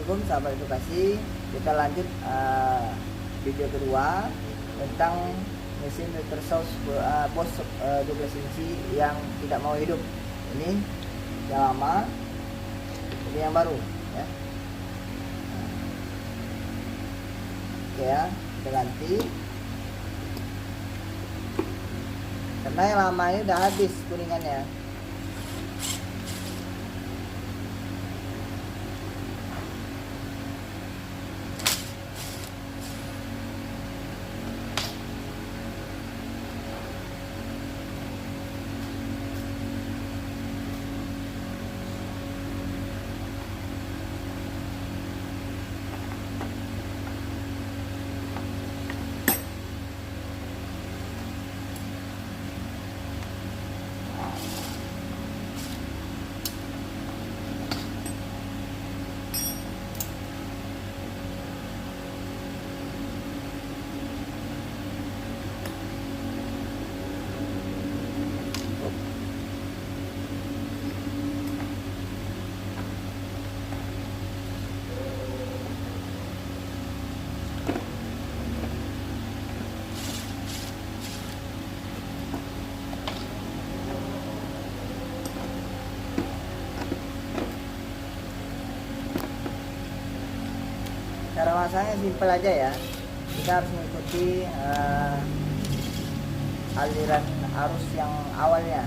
Assalamualaikum sahabat edukasi. Kita lanjut video kedua tentang mesin filter saus Bosch 12 inci yang tidak mau hidup. Ini yang lama, ini yang baru ya. Oke ya, kita ganti karena yang lama ini udah habis kuningannya. Cara masaknya simpel aja ya. Kita harus mengikuti aliran arus yang awalnya.